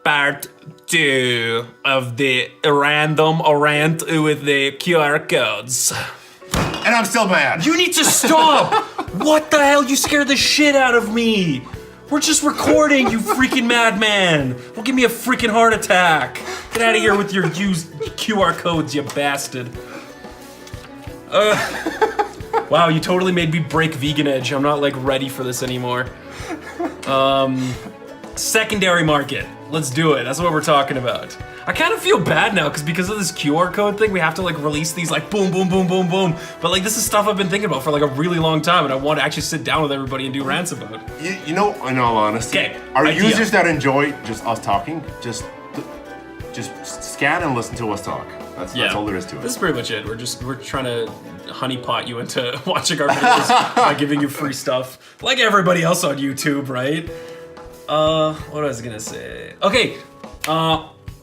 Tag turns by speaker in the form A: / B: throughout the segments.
A: part 2 of the random rant with the QR codes.
B: And I'm still mad.
A: You need to stop! What the hell? You scared the shit out of me! We're just recording, you freaking madman! Don't give me a freaking heart attack! Get out of here with your used QR codes, you bastard. Wow, you totally made me break vegan edge. I'm not like ready for this anymore. Secondary market. Let's do it. That's what we're talking about. I kind of feel bad now because of this QR code thing, we have to like release these like boom, boom, boom, boom, boom. But like this is stuff I've been thinking about for like a really long time and I want to actually sit down with everybody and do rants about.
B: You know, in all honesty, our users that enjoy just us talking, just scan and listen to us talk. That's all there is to it.
A: This is pretty much it. We're trying to honeypot you into watching our videos by giving you free stuff. Like everybody else on YouTube, right? What was I gonna say? Okay,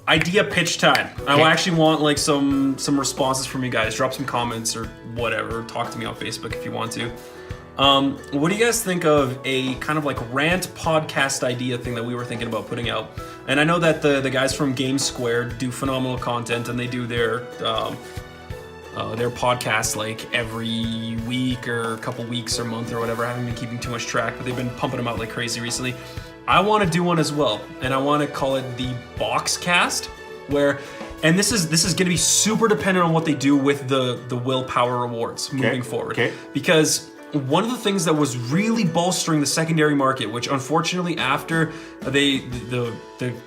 A: idea pitch time. Okay. I actually want like some responses from you guys. Drop some comments or whatever. Talk to me on Facebook if you want to. What do you guys think of a kind of like rant podcast idea thing that we were thinking about putting out? And I know that the guys from Game Squared do phenomenal content and they do their podcast like every week or a couple weeks or month or whatever. I haven't been keeping too much track, but they've been pumping them out like crazy recently. I want to do one as well, and I want to call it the Boxcast, where, and this is going to be super dependent on what they do with the willpower rewards moving forward. Okay. Because one of the things that was really bolstering the secondary market, which unfortunately after the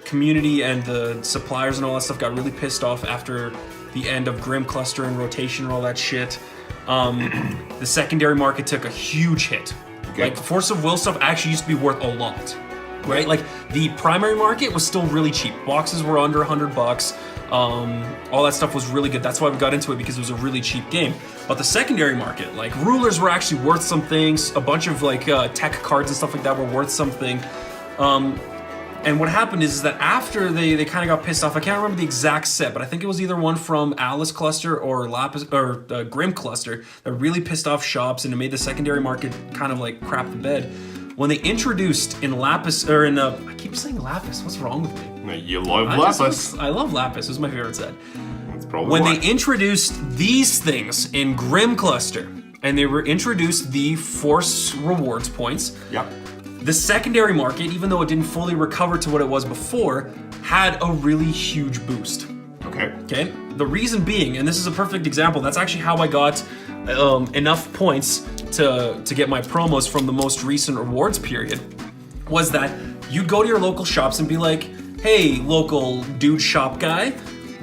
A: community and the suppliers and all that stuff got really pissed off after the end of Grim Cluster and rotation and all that shit, the secondary market took a huge hit. Okay. Like Force of Will stuff actually used to be worth a lot. Right? Like the primary market was still really cheap. Boxes were under $100. All that stuff was really good. That's why we got into it, because it was a really cheap game. But the secondary market, like rulers were actually worth some things. A bunch of like tech cards and stuff like that were worth something. And what happened is that after they kind of got pissed off, I can't remember the exact set, but I think it was either one from Alice Cluster or Lapis or Grim Cluster that really pissed off shops and it made the secondary market kind of like crap the bed. When they introduced in Lapis, or in I keep saying Lapis, what's wrong with me?
B: You love Lapis.
A: I love Lapis, it was my favorite set.
B: That's probably
A: when
B: why.
A: they introduced these things in Grim Cluster, and they were introduced the Force Rewards points, the secondary market, even though it didn't fully recover to what it was before, had a really huge boost. Okay? The reason being, and this is a perfect example, that's actually how I got enough points to get my promos from the most recent rewards period, was that you'd go to your local shops and be like, hey, local dude shop guy,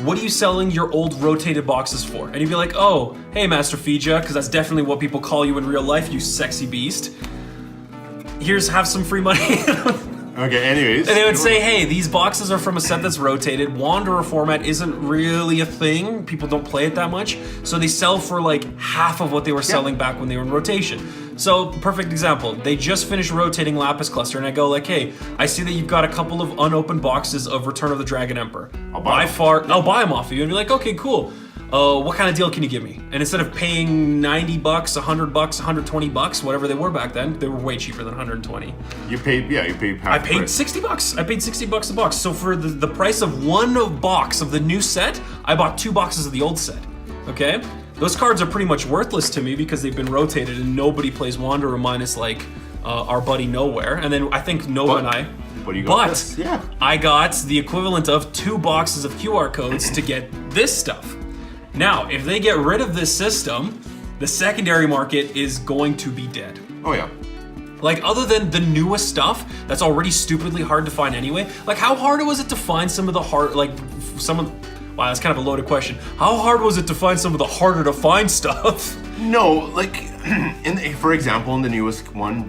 A: what are you selling your old rotated boxes for? And he'd be like, oh, hey, Master Fija, because that's definitely what people call you in real life, you sexy beast. Have some free money.
B: Okay, anyways.
A: And they would say, hey, these boxes are from a set that's rotated. Wanderer format isn't really a thing. People don't play it that much. So they sell for like half of what they were selling back when they were in rotation. So, perfect example. They just finished rotating Lapis Cluster and I go like, hey, I see that you've got a couple of unopened boxes of Return of the Dragon Emperor. I'll buy them off of you. And be like, okay, cool. What kind of deal can you give me? And instead of paying $90, $100, $120, whatever they were back then, they were way cheaper than 120.
B: You paid half.
A: I paid $60. I paid $60 a box. So for the price of one box of the new set, I bought 2 boxes of the old set. Okay? Those cards are pretty much worthless to me because they've been rotated and nobody plays Wanderer minus like our buddy Nowhere. And then I think Nova and I. I got the equivalent of 2 boxes of QR codes to get this stuff. Now, if they get rid of this system, the secondary market is going to be dead.
B: Oh yeah.
A: Like, other than the newest stuff that's already stupidly hard to find anyway, like how hard was it to find some of the wow, that's kind of a loaded question. How hard was it to find some of the harder to find stuff?
B: No, like, for example, in the newest one,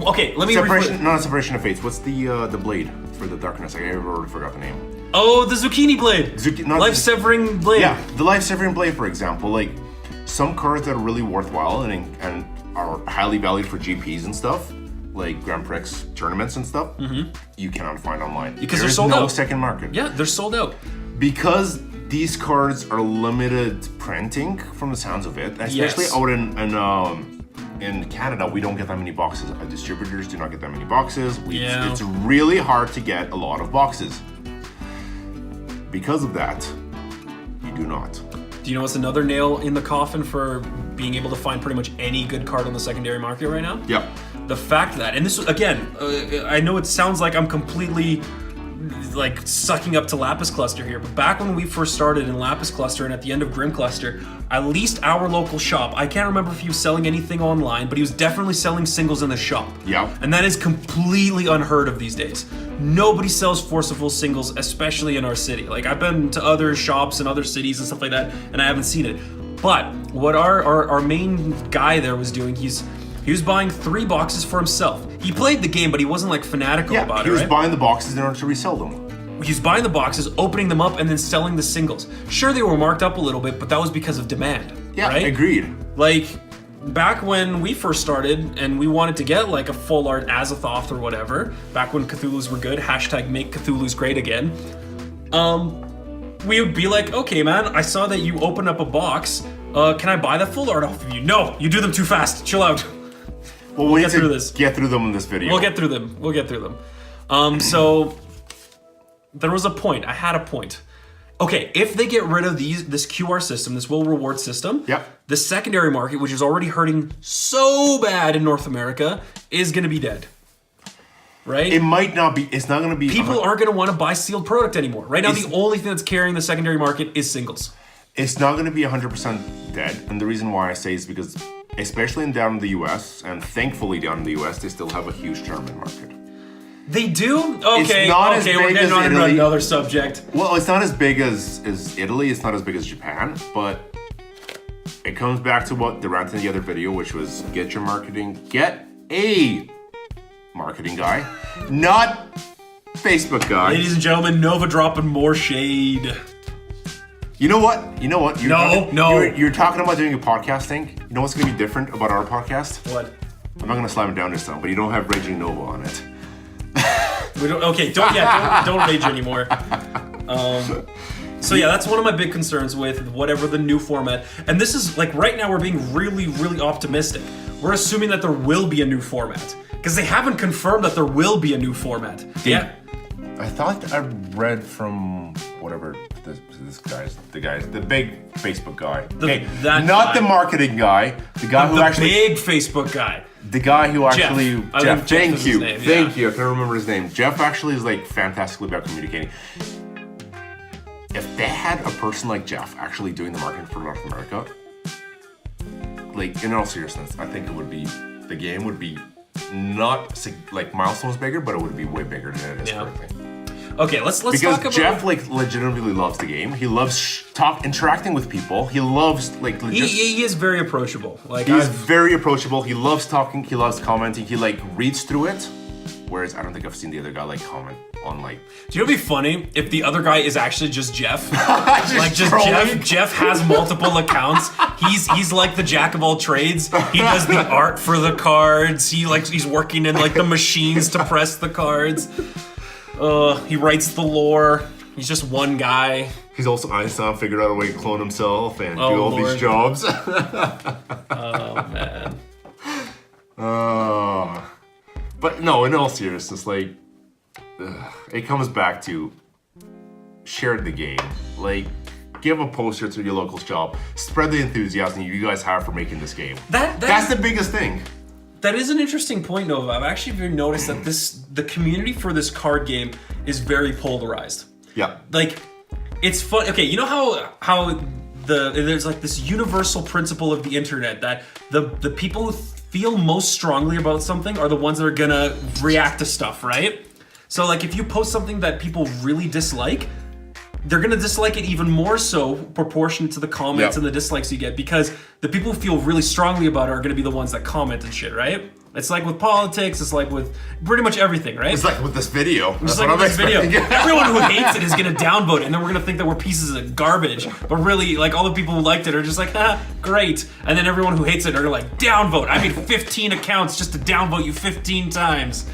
A: Okay, let me
B: not Separation of Fates. What's the blade for the darkness? I already forgot the name.
A: Oh, the Zucchini Blade! Life-severing blade.
B: Yeah, the life-severing blade, for example. Like, some cards that are really worthwhile and are highly valued for GPs and stuff, like Grand Prix tournaments and stuff, you cannot find online.
A: Because they're sold out.
B: There's no second market.
A: Yeah, they're sold out.
B: Because these cards are limited printing, from the sounds of it, especially out in in Canada, we don't get that many boxes. Our distributors do not get that many boxes.
A: Yeah.
B: It's really hard to get a lot of boxes. Because of that, you do not.
A: Do you know what's another nail in the coffin for being able to find pretty much any good card on the secondary market right now?
B: Yeah.
A: The fact that, and this again, I know it sounds like I'm completely like sucking up to Lapis Cluster here, but back when we first started in Lapis Cluster and at the end of Grim Cluster, at least our local shop, I can't remember if he was selling anything online, but he was definitely selling singles in the shop.
B: Yeah.
A: And that is completely unheard of these days. Nobody sells Forcible singles, especially in our city. Like, I've been to other shops in other cities and stuff like that, and I haven't seen it. But what our main guy there was doing, he was buying 3 boxes for himself. He played the game, but he wasn't like fanatical about it,
B: he was
A: right?
B: buying the boxes in order to resell them.
A: He was buying the boxes, opening them up, and then selling the singles. Sure, they were marked up a little bit, but that was because of demand.
B: Yeah,
A: right?
B: agreed.
A: Like, back when we first started and we wanted to get like a full art Azathoth or whatever, back when Cthulhu's were good, hashtag make Cthulhu's great again, we would be like, okay, man, I saw that you opened up a box. Can I buy the full art off of you? No, you do them too fast. Chill out.
B: Well, we'll
A: get through this.
B: Get through them in this video.
A: We'll get through them. So there was a point. I had a point. Okay, if they get rid of this QR system, this will reward system,
B: Yep.
A: the secondary market, which is already hurting so bad in North America, is going to be dead. Right?
B: It might not be. It's not going to be.
A: People aren't going to want to buy sealed product anymore. Right now, the only thing that's carrying the secondary market is singles.
B: It's not going to be 100% dead, and the reason why I say is because, especially down in the US, and thankfully down in the US, they still have a huge tournament market.
A: They do? Okay,
B: It's not as
A: we're
B: big
A: getting
B: as
A: on
B: Italy.
A: another subject.
B: Well, it's not as big as Italy. It's not as big as Japan, but it comes back to what the rant in the other video, which was get a marketing guy, not Facebook guy.
A: Ladies and gentlemen, Nova dropping more shade.
B: You know what? You're talking about doing a podcast thing. You know what's going to be different about our podcast?
A: What?
B: I'm not going to slam it down this time, but you don't have Raging Nova on it.
A: We don't. Okay, don't rage anymore. So yeah, that's one of my big concerns with whatever the new format. And this is like right now we're being really, really optimistic. We're assuming that there will be a new format because they haven't confirmed that there will be a new format. Yeah.
B: I thought I read from whatever the big Facebook guy. Not the marketing guy. The guy who actually
A: big Facebook guy.
B: The guy who actually
A: Jeff.
B: Thank you.
A: Name,
B: Thank you. I can't remember his name. Jeff actually is like fantastically about communicating. If they had a person like Jeff actually doing the marketing for North America, like in all seriousness, I think the game would be not like milestones bigger, but it would be way bigger than it is currently.
A: Okay, let's talk about...
B: Because Jeff like legitimately loves the game. He loves interacting with people. He loves like
A: he is very approachable. Like
B: he's very approachable. He loves talking. He loves commenting. He like reads through it. Whereas I don't think I've seen the other guy like comment on like.
A: Do you know what'd be funny if the other guy is actually just Jeff?
B: Just
A: Jeff has multiple accounts. He's like the jack of all trades. He does the art for the cards. He's working in like the machines to press the cards. He writes the lore. He's just one guy.
B: He's also Einstein, figured out a way to clone himself and do all
A: Lord.
B: these jobs.
A: Oh man.
B: But no, in all seriousness, like it comes back to share the game. Like give a poster to your local shop. Spread the enthusiasm you guys have for making this game. That's the biggest thing.
A: That is an interesting point, Nova. I've actually noticed that the community for this card game is very polarized.
B: Yeah.
A: Like, it's fun. Okay, you know how there's like this universal principle of the internet that the people who feel most strongly about something are the ones that are gonna react to stuff, right? So like if you post something that people really dislike, they're gonna dislike it even more so proportionate to the comments and the dislikes you get, because the people who feel really strongly about it are gonna be the ones that comment and shit, right? It's like with politics, it's like with pretty much everything, right?
B: It's like with this video.
A: It's like with this video. Everyone who hates it is gonna downvote it, and then we're gonna think that we're pieces of garbage. But really, like all the people who liked it are just like, great. And then everyone who hates it are like, downvote. I made 15 accounts just to downvote you 15 times.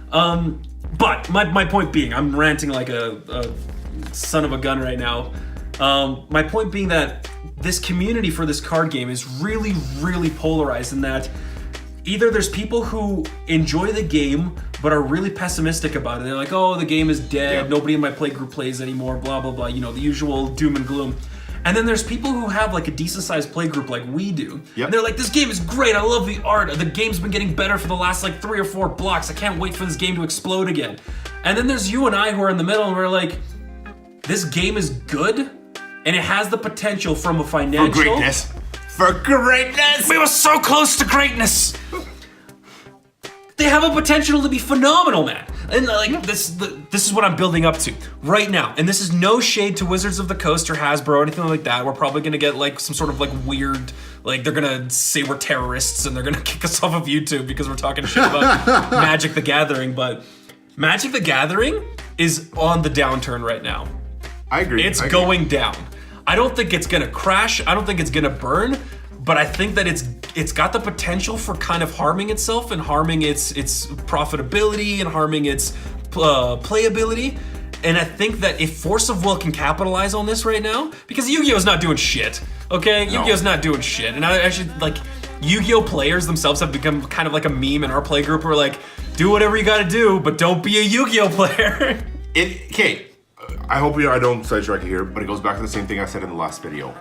A: But my point being, I'm ranting like a son of a gun right now. My point being that this community for this card game is really, really polarized in that either there's people who enjoy the game but are really pessimistic about it. They're like, oh, the game is dead. Nobody in my playgroup plays anymore, blah, blah, blah. You know, the usual doom and gloom. And then there's people who have like a decent sized playgroup like we do. And they're like, this game is great. I love the art. The game's been getting better for the last like 3 or 4 blocks. I can't wait for this game to explode again. And then there's you and I who are in the middle and we're like, this game is good and it has the potential from a financial...
B: For greatness!
A: We were so close to greatness! They have a potential to be phenomenal, man. And like this is what I'm building up to right now. And this is no shade to Wizards of the Coast or Hasbro or anything like that. We're probably gonna get like some sort of like weird, like they're gonna say we're terrorists and they're gonna kick us off of YouTube because we're talking shit about Magic the Gathering. But Magic the Gathering is on the downturn right now.
B: I agree.
A: It's going down. I don't think it's gonna crash. I don't think it's gonna burn. But I think that it's got the potential for kind of harming itself and harming its profitability and harming its playability. And I think that if Force of Will can capitalize on this right now, because Yu-Gi-Oh's not doing shit, okay? No. Yu-Gi-Oh's not doing shit. And I actually, like, Yu-Gi-Oh players themselves have become kind of like a meme in our play group. We're like, do whatever you gotta do, but don't be a Yu-Gi-Oh player.
B: Okay, I hope I don't sidetrack you here, but it goes back to the same thing I said in the last video.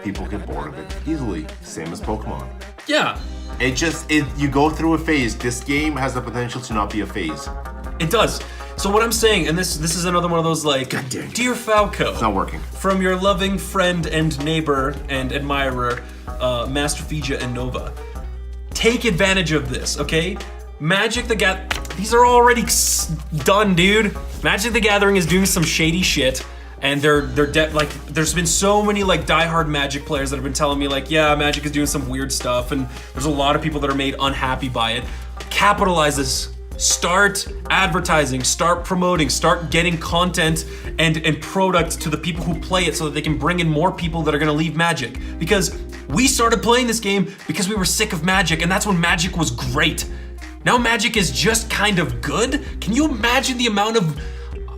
B: People get bored of it easily, same as Pokemon.
A: Yeah.
B: You go through a phase. This game has the potential to not be a phase.
A: It does. So what I'm saying, and this is another one of those like, Dear Falco.
B: It's not working.
A: From your loving friend and neighbor and admirer, Master Fija and Nova. Take advantage of this, okay? Magic the these are already done, dude. Magic the Gathering is doing some shady shit. And they're like, there's been so many like diehard Magic players that have been telling me like, yeah, Magic is doing some weird stuff, and there's a lot of people that are made unhappy by it. Capitalize this. Start advertising, start promoting, start getting content and product to the people who play it so that they can bring in more people that are gonna leave Magic. Because we started playing this game because we were sick of Magic, and that's when Magic was great. Now Magic is just kind of good. Can you imagine the amount of...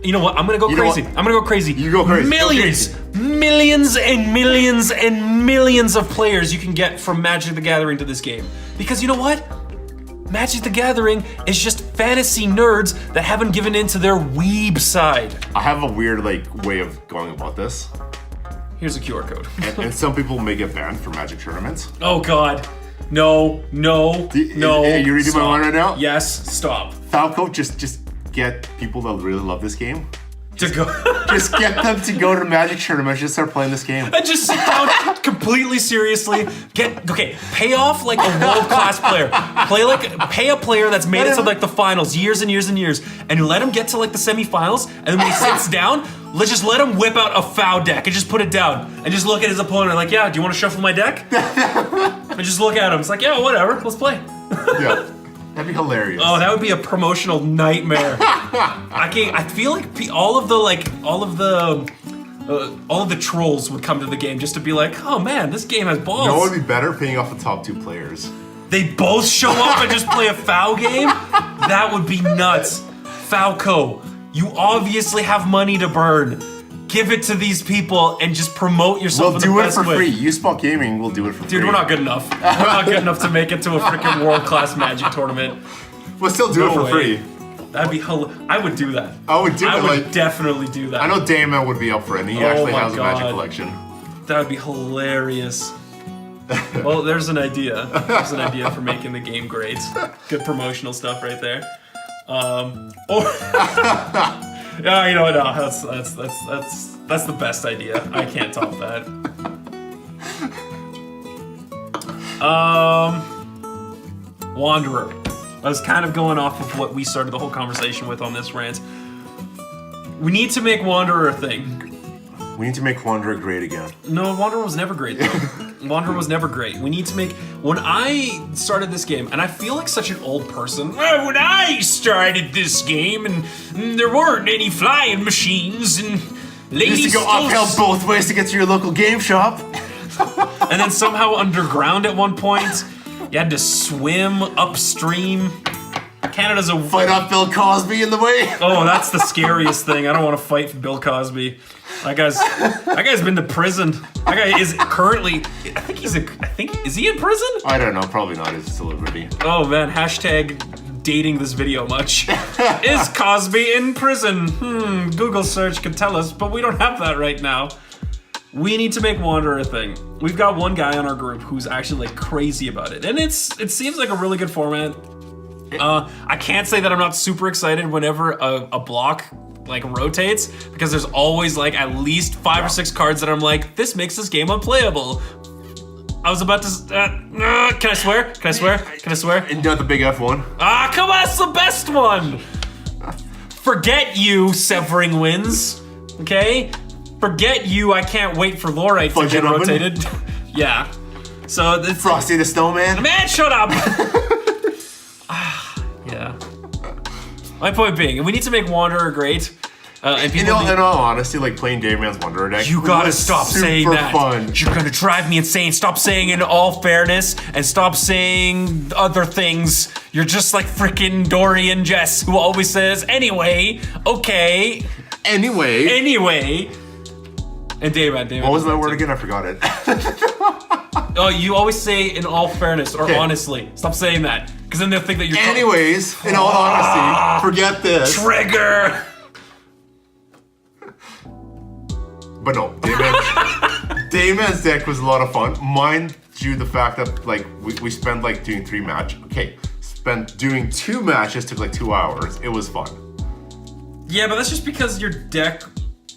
A: You know what? I'm gonna go crazy. I'm gonna go crazy.
B: You go crazy.
A: Millions and millions and millions of players you can get from Magic the Gathering to this game. Because you know what? Magic the Gathering is just fantasy nerds that haven't given in to their weeb side.
B: I have a weird way of going about this.
A: Here's a QR code.
B: and some people may get banned from Magic tournaments.
A: Oh God. No.
B: You reading my mind right now?
A: Yes, stop.
B: Falco, just get people that really love this game.
A: Just
B: get them to go to Magic tournaments, just start playing this game.
A: And just sit down completely seriously. Pay off like a world-class player. Pay a player that's made it to like the finals years and years and years, and let him get to like the semifinals, and then when he sits down, let's let him whip out a foul deck and just put it down. And just look at his opponent like, yeah, do you want to shuffle my deck? And just look at him. It's like, yeah, whatever, let's play.
B: Yeah. That'd be hilarious.
A: Oh, that would be a promotional nightmare. I feel like all of the trolls would come to the game just to be like, oh man, this game has balls.
B: No, it would be better paying off the top 2 players.
A: They both show up and just play a foul game? That would be nuts. Falco, you obviously have money to burn. Give it to these people and just promote yourself in the best way.
B: We'll do it for free. U-Spot Gaming will do it for free.
A: Dude, we're not good enough. We're not good enough to make it to a freaking world-class Magic tournament.
B: We'll still do it for free.
A: That'd be I would do that.
B: I would
A: definitely do that.
B: I know Damon would be up for it, and he actually has a Magic collection.
A: That would be hilarious. Well, there's an idea. There's an idea for making the game great. Good promotional stuff right there. Yeah, you know what? No, that's the best idea. I can't top that. Wanderer. I was kind of going off of what we started the whole conversation with on this rant. We need to make Wanderer a thing.
B: We need to make Wanderer great again.
A: No, Wanderer was never great, though. Wanderer was never great. We need to make... When I started this game, and I feel like such an old person, when I started this game, and there weren't any flying machines, and ladies...
B: You used to go uphill both ways to get to your local game shop.
A: And then somehow underground at one point, you had to swim upstream. Canada's a...
B: Fight off Bill Cosby in the way.
A: Oh, that's the scariest thing. I don't want to fight Bill Cosby. That guy's been to prison. That guy is currently... I think he Is he in prison?
B: I don't know. Probably not. It's still at liberty.
A: Oh man, hashtag dating this video much. Is Cosby in prison? Google search could tell us, but we don't have that right now. We need to make Wanderer a thing. We've got one guy on our group who's actually like crazy about it, and it seems like a really good format. I can't say that I'm not super excited whenever a block like rotates, because there's always like at least 5 or 6 cards that I'm like, this makes this game unplayable. I was about to. Can I swear? Can I swear? Can I swear?
B: And not the big F one.
A: Ah, come on, that's the best one. Forget you, Severing Winds. Okay, forget you. I can't wait for Lorite to get rotated. Yeah. So this
B: Frosty the Snowman.
A: Man, shut up. Yeah. My point being, we need to make Wanderer great. And
B: in all honesty, like playing Daveman's Wanderer deck,
A: you gotta stop saying that.
B: Fun.
A: You're gonna drive me insane. Stop saying in all fairness, and stop saying other things. You're just like freaking Dorian Jess, who always says, anyway, okay. Anyway. And Daveman.
B: What was that word again? I forgot it.
A: Oh, you always say in all fairness or honestly. Stop saying that, because then they'll think that you're.
B: Anyways, in all honesty, forget this.
A: Trigger.
B: But no, Daveman's deck was a lot of fun. Mind you, the fact that like we spent like doing 3 matches. Okay, doing 2 matches took like 2 hours. It was fun.
A: Yeah, but that's just because your deck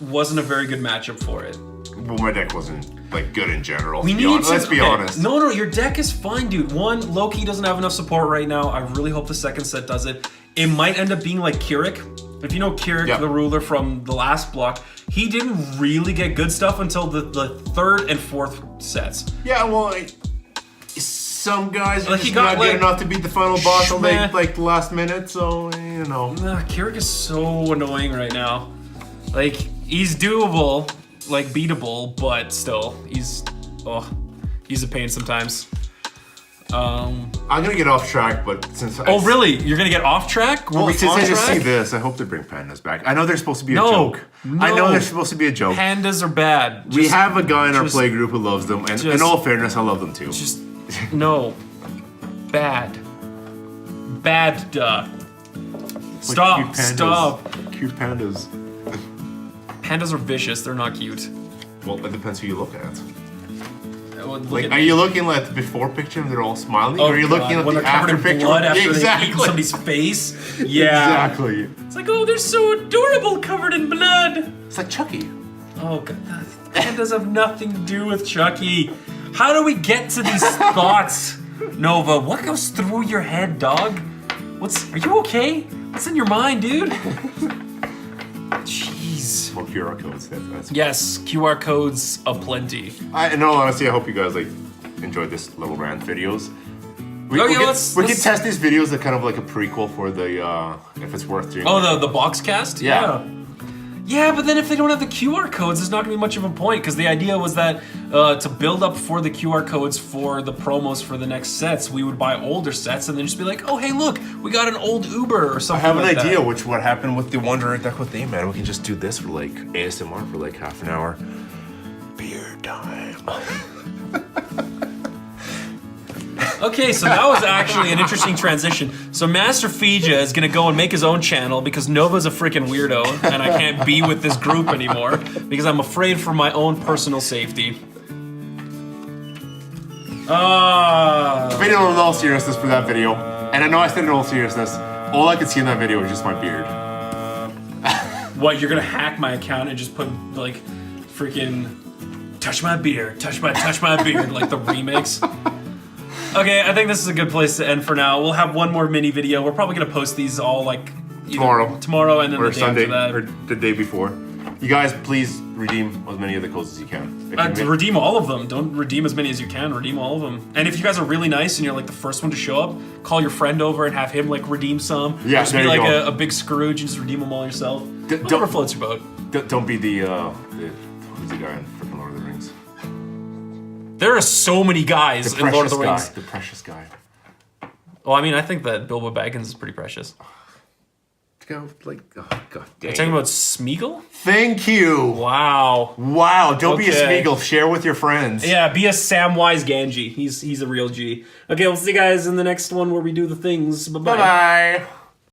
A: wasn't a very good matchup for it.
B: Well, my deck wasn't like good in general.
A: Let's
B: be honest.
A: No, your deck is fine, dude. One, Loki doesn't have enough support right now. I really hope the second set does it. It might end up being like Keurig. If you know Keurig, the ruler from the last block, he didn't really get good stuff until the 3rd and 4th sets.
B: Yeah, well, some guys are
A: like
B: just not good enough to beat the final boss till like the last minute, so, you know.
A: Keurig is so annoying right now. Like, he's doable, like beatable, but still, he's a pain sometimes.
B: I'm gonna get off track, but since
A: really? You're gonna get off track?
B: Well, since I just see this, I hope they bring pandas back. I know they're supposed to be a joke. I know they're supposed to be a joke.
A: Pandas are bad.
B: We have a guy in our play group who loves them, and in all fairness, I love them too.
A: No. Bad. Duh. Stop.
B: Cute pandas.
A: Pandas are vicious. They're not cute.
B: Well, it depends who you look at.
A: Like,
B: are you looking at the before picture and they're all smiling? Or are you looking at the after picture?
A: Blood after they eat somebody's face? Yeah.
B: Exactly.
A: It's like, oh, they're so adorable covered in blood.
B: It's like Chucky.
A: Oh, God. Pandas have nothing to do with Chucky. How do we get to these thoughts, Nova? What goes through your head, dog? Are you okay? What's in your mind, dude? Jeez.
B: Well, QR codes. That's
A: yes, QR codes aplenty.
B: In all honesty, I hope you guys enjoyed this little rant videos. We can test these videos as kind of like a prequel for the if it's worth doing.
A: Oh, the box cast?
B: Yeah.
A: Yeah, but then if they don't have the QR codes, there's not gonna be much of a point, because the idea was that to build up for the QR codes for the promos for the next sets, we would buy older sets and then just be like, oh, hey, look, we got an old Uber or something.
B: I have
A: like
B: an idea what happened with the Wanderer deck with man. We can just do this for like ASMR for like half an hour. Beer time.
A: Okay, so that was actually an interesting transition. So Master Fija is gonna go and make his own channel because Nova's a freaking weirdo and I can't be with this group anymore because I'm afraid for my own personal safety.
B: Video in all seriousness for that video, and I know I said in all seriousness, all I could see in that video was just my beard.
A: What, you're gonna hack my account and just put like freaking touch my beard, touch my beard, like the remix? Okay, I think this is a good place to end for now. We'll have one more mini video. We're probably gonna post these all like tomorrow and then
B: or
A: the day
B: Sunday
A: after that.
B: or the day before. You guys, please redeem as many of the codes as you can.
A: Redeem all of them. Don't redeem as many as you can. Redeem all of them. And if you guys are really nice and you're like the first one to show up, call your friend over and have him like redeem some.
B: Yeah,
A: just
B: there
A: be
B: you
A: like
B: go.
A: a big Scrooge and just redeem them all yourself.
B: Don't
A: Whatever floats your boat.
B: Don't be the who's the guy in freaking Lord of the Rings?
A: There are so many guys in Lord of the Rings.
B: The precious guy.
A: Well, I mean, I think that Bilbo Baggins is pretty precious.
B: Go like, oh god dang.
A: Are you talking about Smeagol?
B: Thank you.
A: Wow.
B: Wow. Don't be a
A: Okay.
B: Smeagol. Share with your friends.
A: Yeah, be a Samwise Gamgee. He's a real G. Okay, we'll see you guys in the next one where we do the things. Bye-bye.
B: Bye bye.